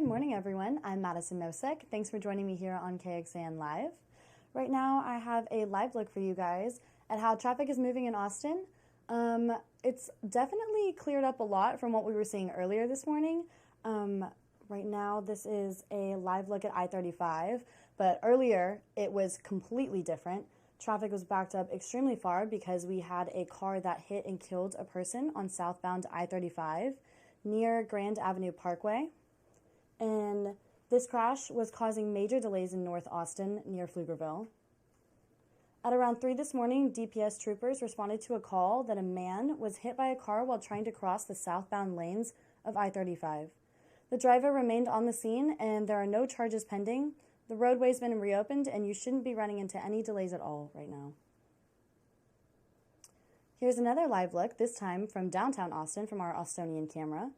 Good morning, everyone. I'm Madison Nosek. Thanks for joining me here on KXAN Live. Right now, I have a live look for you guys at how traffic is moving in Austin. It's definitely cleared up a lot from what we were seeing earlier this morning. Right now, this is a live look at I35, but earlier it was completely different. Traffic was backed up extremely far because we had a car that hit and killed a person on southbound I35 near Grand Avenue Parkway. And this crash was causing major delays in North Austin near Pflugerville. At around 3 this morning, DPS troopers responded to a call that a man was hit by a car while trying to cross the southbound lanes of I-35. The driver remained on the scene and there are no charges pending. The roadway's been reopened and you shouldn't be running into any delays at all right now. Here's another live look, this time from downtown Austin from our Austonian camera.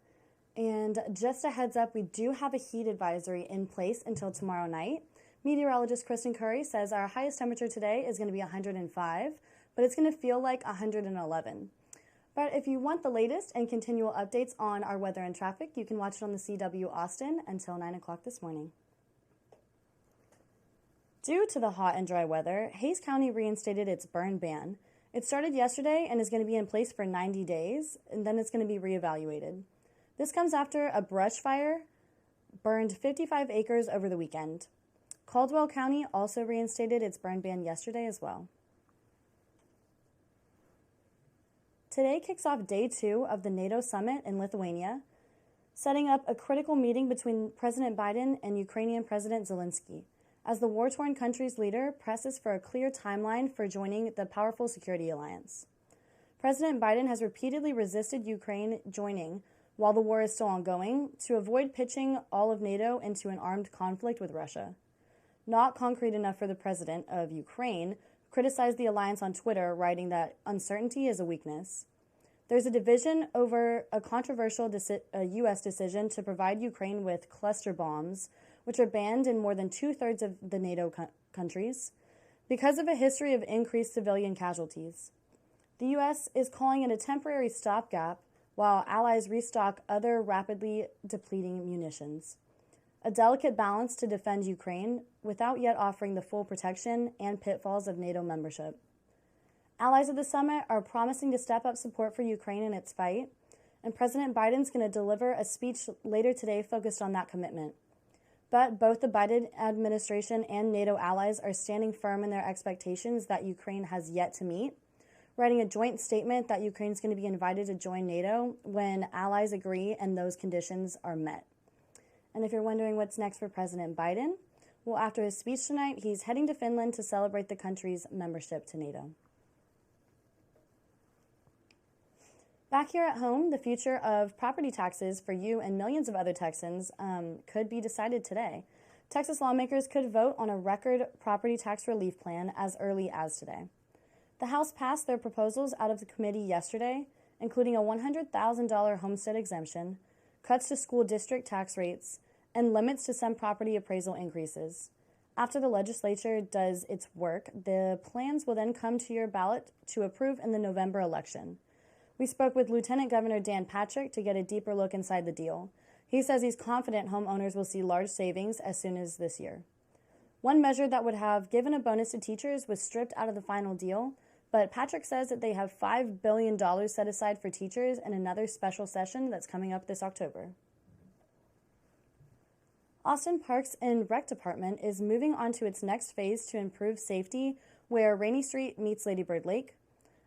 And just a heads up, we do have a heat advisory in place until tomorrow night. Meteorologist Kristen Curry says our highest temperature today is going to be 105, but it's going to feel like 111. But if you want the latest and continual updates on our weather and traffic, you can watch it on the CW Austin until 9 o'clock this morning. Due to the hot and dry weather, Hays County reinstated its burn ban. It started yesterday and is going to be in place for 90 days, and then it's going to be reevaluated. This comes after a brush fire burned 55 acres over the weekend. Caldwell County also reinstated its burn ban yesterday as well. Today kicks off day 2 of the NATO Summit in Lithuania, setting up a critical meeting between President Biden and Ukrainian President Zelensky, as the war-torn country's leader presses for a clear timeline for joining the powerful security alliance. President Biden has repeatedly resisted Ukraine joining while the war is still ongoing, to avoid pitching all of NATO into an armed conflict with Russia. Not concrete enough for the president of Ukraine, criticized the alliance on Twitter, writing that uncertainty is a weakness. There's a division over a controversial U.S. decision to provide Ukraine with cluster bombs, which are banned in more than 2/3 of the NATO countries, because of a history of increased civilian casualties. The U.S. is calling it a temporary stopgap, while allies restock other rapidly depleting munitions. A delicate balance to defend Ukraine without yet offering the full protection and pitfalls of NATO membership. Allies of the summit are promising to step up support for Ukraine in its fight, and President Biden's going to deliver a speech later today focused on that commitment. But both the Biden administration and NATO allies are standing firm in their expectations that Ukraine has yet to meet, writing a joint statement that Ukraine's going to be invited to join NATO when allies agree and those conditions are met. And if you're wondering what's next for President Biden, well, after his speech tonight, he's heading to Finland to celebrate the country's membership to NATO. Back here at home, the future of property taxes for you and millions of other Texans could be decided today. Texas lawmakers could vote on a record property tax relief plan as early as today. The House passed their proposals out of the committee yesterday, including a $100,000 homestead exemption, cuts to school district tax rates, and limits to some property appraisal increases. After the legislature does its work, the plans will then come to your ballot to approve in the November election. We spoke with Lieutenant Governor Dan Patrick to get a deeper look inside the deal. He says he's confident homeowners will see large savings as soon as this year. One measure that would have given a bonus to teachers was stripped out of the final deal, but Patrick says that they have $5 billion set aside for teachers in another special session that's coming up this October. Austin Parks and Rec Department is moving on to its next phase to improve safety where Rainey Street meets Lady Bird Lake.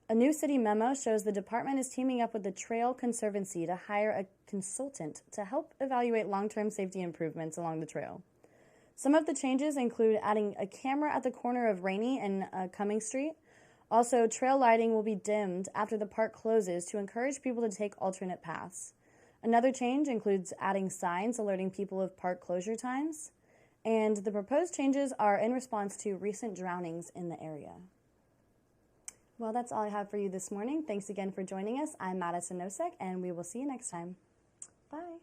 A new city memo shows the department is teaming up with the Trail Conservancy to hire a consultant to help evaluate long-term safety improvements along the trail. Some of the changes include adding a camera at the corner of Rainey and Cumming Street. Also, trail lighting will be dimmed after the park closes to encourage people to take alternate paths. Another change includes adding signs alerting people of park closure times. And the proposed changes are in response to recent drownings in the area. Well, that's all I have for you this morning. Thanks again for joining us. I'm Madison Nosek, and we will see you next time. Bye.